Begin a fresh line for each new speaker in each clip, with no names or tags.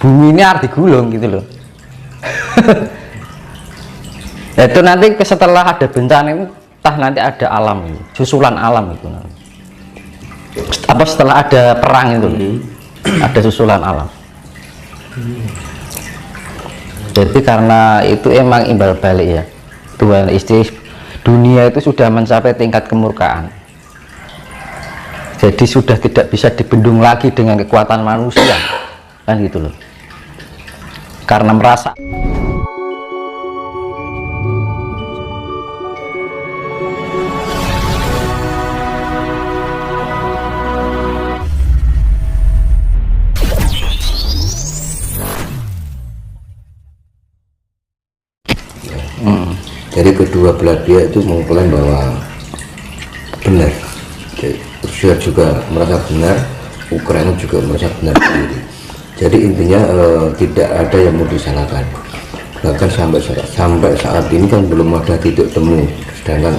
bumi ini harus digulung gitu loh. Itu nanti setelah ada bencana itu, entah nanti ada alam itu, susulan alam itu nanti. Apa setelah ada perang itu ada susulan alam. Jadi karena itu emang imbal balik ya, Tuhan istri dunia itu sudah mencapai tingkat kemurkaan. Jadi sudah tidak bisa dibendung lagi dengan kekuatan manusia, kan gitu loh. Karena merasa
Jadi kedua belah pihak itu mengklaim bahwa benar, Rusia juga merasa benar, Ukraina juga merasa benar sendiri. Jadi intinya tidak ada yang mau disalahkan. Bahkan sampai saat ini kan belum ada titik temu, sedangkan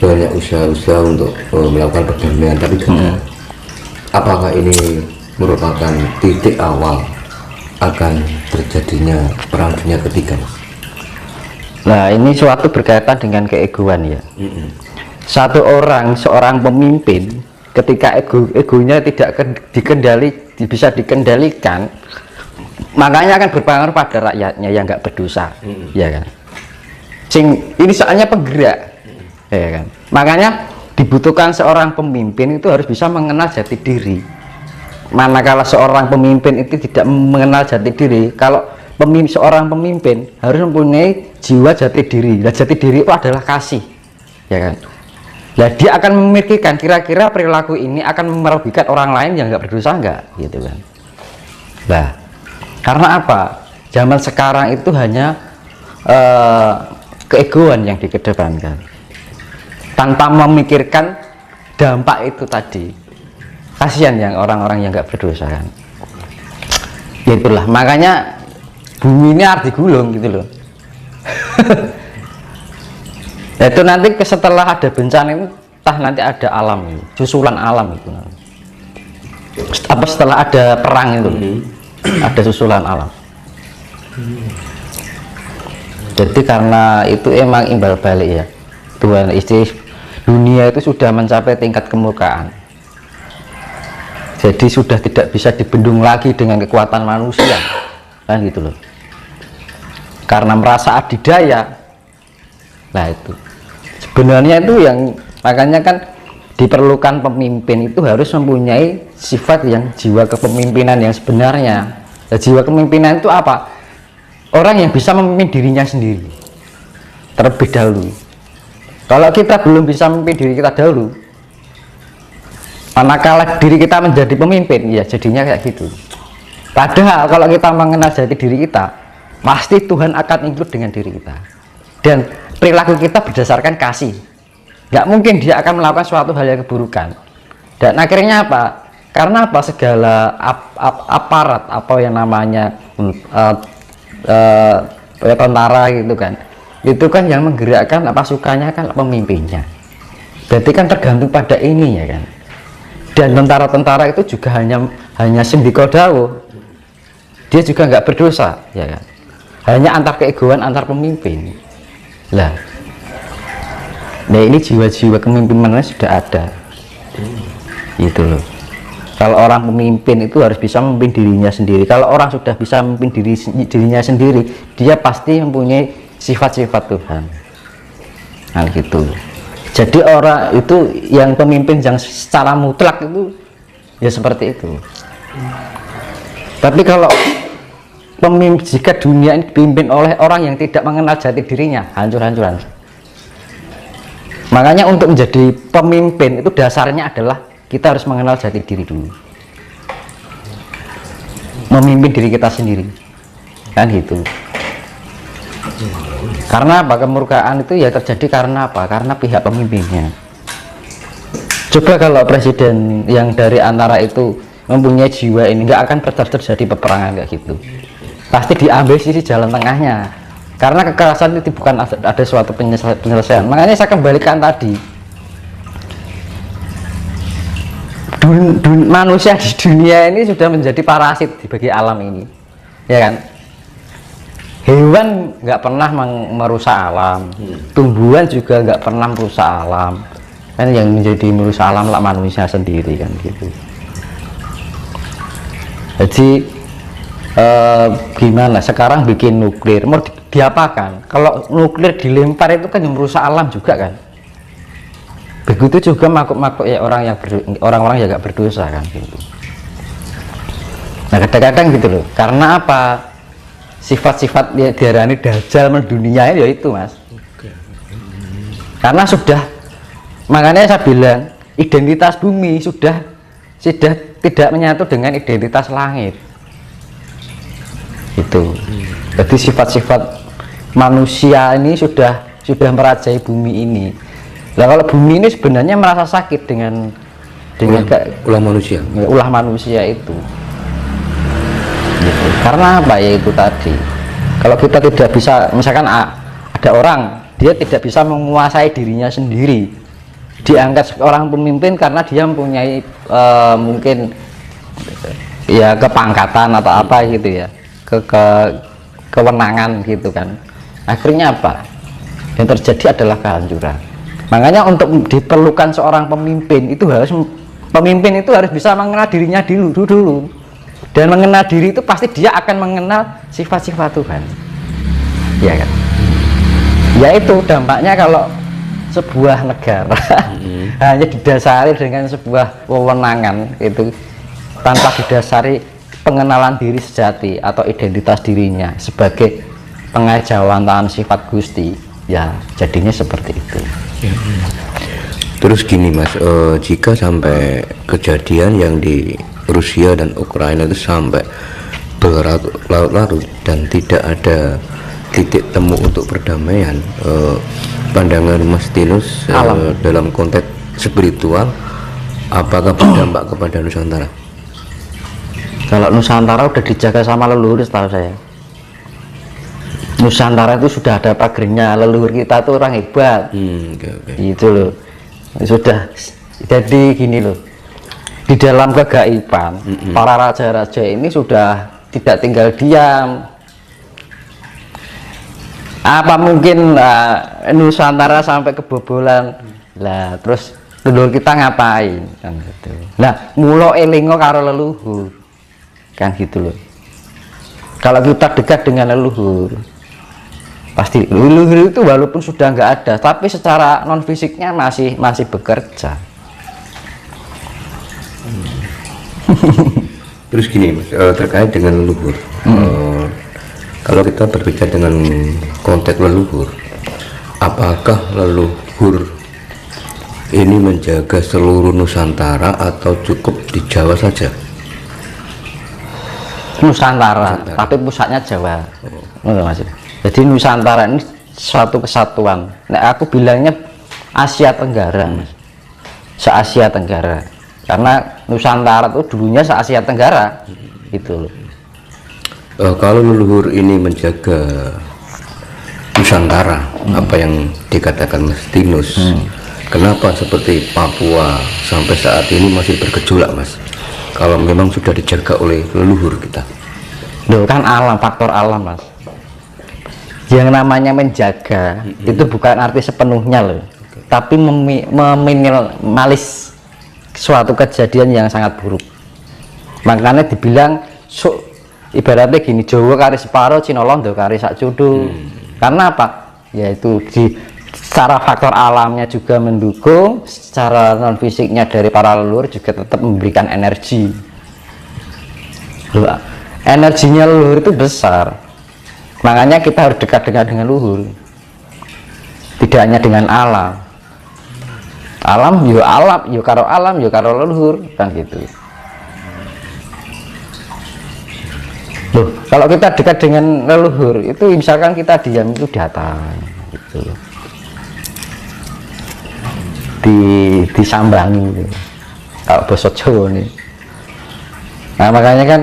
banyak usaha-usaha untuk melakukan perdamaian. Tapi apakah ini merupakan titik awal akan terjadinya perang dunia ketiga?
Nah, ini suatu berkaitan dengan keegoan ya. Seorang pemimpin ketika egonya tidak bisa dikendalikan, makanya akan berpengaruh pada rakyatnya yang nggak berdosa, ya kan. Ini soalnya penggerak, ya kan. Makanya dibutuhkan seorang pemimpin itu harus bisa mengenal jati diri. Manakala seorang pemimpin itu tidak mengenal jati diri, kalau seorang pemimpin harus mempunyai jiwa jati diri. Nah, jati diri itu adalah kasih, ya kan. Nah, dia akan memikirkan kira-kira perilaku ini akan merugikan orang lain yang nggak berdosa nggak, gitu kan. Nah, karena apa? Zaman sekarang itu hanya keegoan yang dikedepankan tanpa memikirkan dampak itu tadi. Kasihan yang orang-orang yang nggak berdosa kan. Itulah makanya bumi ini harus digulung gitu loh. Itu nanti setelah ada bencana itu, entah nanti ada alam itu, susulan alam itu nanti. Apa setelah ada perang itu ada susulan alam. Jadi karena itu emang imbal balik ya, Tuhan istri dunia itu sudah mencapai tingkat kemurkaan. Jadi sudah tidak bisa dibendung lagi dengan kekuatan manusia, kan gitu loh. Karena merasa adidaya. Nah itu sebenarnya itu yang makanya kan diperlukan pemimpin itu harus mempunyai sifat yang jiwa kepemimpinan yang sebenarnya. Nah, jiwa kepemimpinan itu apa? Orang yang bisa memimpin dirinya sendiri terlebih dahulu. Kalau kita belum bisa memimpin diri kita dahulu, manakala diri kita menjadi pemimpin, ya jadinya kayak gitu. Padahal kalau kita mengenal jati diri kita, pasti Tuhan akan include dengan diri kita. Dan perilaku kita berdasarkan kasih. Nggak mungkin dia akan melakukan suatu hal yang keburukan. Dan akhirnya apa? Karena apa? Segala aparat, apa yang namanya tentara gitu kan, itu kan yang menggerakkan pasukannya kan pemimpinnya. Berarti kan tergantung pada ini ya kan. Dan tentara-tentara itu juga hanya sindiko dawuh, dia juga nggak berdosa ya kan. Hanya antar keegoan antar pemimpin lah. Nah ini jiwa-jiwa kepemimpinannya sudah ada gitu loh. Kalau orang pemimpin itu harus bisa memimpin dirinya sendiri. Kalau orang sudah bisa memimpin dirinya sendiri, dia pasti mempunyai sifat-sifat Tuhan. Nah gitu. Jadi orang itu yang pemimpin yang secara mutlak itu ya seperti itu. Tapi kalau jika dunia ini dipimpin oleh orang yang tidak mengenal jati dirinya, hancur-hancuran. Makanya untuk menjadi pemimpin itu dasarnya adalah kita harus mengenal jati diri dulu, memimpin diri kita sendiri, kan gitu. Karena apa? Kemurkaan itu ya terjadi karena apa? Karena pihak pemimpinnya. Coba kalau presiden yang dari antara itu mempunyai jiwa ini, nggak akan terjadi peperangan kayak gitu. Pasti diambil sisi jalan tengahnya. Karena kekerasan itu bukan ada suatu penyelesaian. Makanya saya kembalikan tadi, manusia di dunia ini sudah menjadi parasit bagi alam ini, ya kan? Hewan nggak pernah merusak alam, tumbuhan juga nggak pernah merusak alam, kan yang menjadi merusak alam lah manusia sendiri kan gitu. Jadi gimana sekarang bikin nuklir mau diapakan? Kalau nuklir dilempar itu kan yang merusak alam juga kan. Begitu juga makhluk-makhluk ya orang-orang yang nggak berdosa kan gitu. Nah kadang-kadang gitu loh, karena apa? Sifat-sifat ya diarani dajjal mendunia ya itu mas. Karena sudah, makanya saya bilang identitas bumi sudah tidak menyatu dengan identitas langit itu. Jadi sifat-sifat manusia ini sudah merajai bumi ini. Nah kalau bumi ini sebenarnya merasa sakit dengan ulah manusia itu gitu. Karena apa ya itu tadi, kalau kita tidak bisa, misalkan ada orang dia tidak bisa menguasai dirinya sendiri, diangkat orang pemimpin karena dia mempunyai mungkin ya kepangkatan atau apa gitu ya, kewenangan gitu kan, akhirnya apa yang terjadi adalah kehancuran. Makanya untuk diperlukan seorang pemimpin itu harus bisa mengenal dirinya dulu. Dan mengenal diri itu pasti dia akan mengenal sifat-sifat Tuhan, ya kan? Yaitu dampaknya kalau sebuah negara hanya didasari dengan sebuah wewenangan itu tanpa didasari pengenalan diri sejati atau identitas dirinya sebagai pengajawantaan sifat Gusti, ya jadinya seperti itu.
Terus gini mas, jika sampai kejadian yang di Rusia dan Ukraina itu sampai berlarut-larut dan tidak ada titik temu untuk perdamaian, pandangan Mas Tinus dalam konteks spiritual apakah berdampak kepada Nusantara?
Kalau Nusantara udah dijaga sama leluhur setahu saya. Nusantara itu sudah ada pagernya, leluhur kita tuh orang hebat. Itu loh, sudah. Jadi gini loh, di dalam kegaiban para raja-raja ini sudah tidak tinggal diam. Apa mungkin Nusantara sampai kebobolan lah, terus leluhur kita ngapain kan gitu. Nah mulo elingo karo leluhur kan gitu loh. Kalau kita dekat dengan leluhur, pasti leluhur itu walaupun sudah nggak ada tapi secara non fisiknya masih bekerja.
Terus gini mas, terkait dengan leluhur, kalau kita berbicara dengan konteks leluhur, apakah leluhur ini menjaga seluruh Nusantara atau cukup di Jawa saja?
Nusantara. Tapi pusatnya Jawa. Mas. Jadi Nusantara ini suatu kesatuan. Nah, aku bilangnya Asia Tenggara, mas. Se-Asia Tenggara. Karena Nusantara itu dulunya se-Asia Tenggara, gitu loh.
Kalau leluhur ini menjaga Nusantara, apa yang dikatakan Mas Tinus, kenapa seperti Papua sampai saat ini masih bergejolak, Mas? Kalau memang sudah dijaga oleh leluhur kita.
Loh, kan alam, faktor alam, mas. Yang namanya menjaga itu bukan arti sepenuhnya loh, tapi meminimalis suatu kejadian yang sangat buruk. Makanya dibilang ibaratnya gini, Jawa kari separo, Cina londo kari sak cudu. Karena apa? Yaitu secara faktor alamnya juga mendukung, secara non fisiknya dari para leluhur juga tetap memberikan energi. Loh, energinya leluhur itu besar. Makanya kita harus dekat dengan leluhur. Tidak hanya dengan alam. Alam, yo karo alam, yo karo leluhur, kan gitu. Loh, kalau kita dekat dengan leluhur, itu misalkan kita diam itu datang, gitu. Disambangi, gitu. Kalau basa Jawa nih. Nah makanya kan,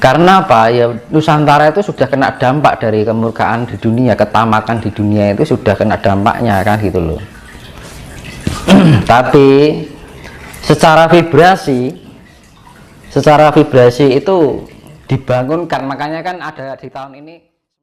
karena apa ya, Nusantara itu sudah kena dampak dari kemurkaan di dunia, ketamakan di dunia itu sudah kena dampaknya kan gitu loh. Tapi secara vibrasi itu dibangunkan, makanya kan ada di tahun ini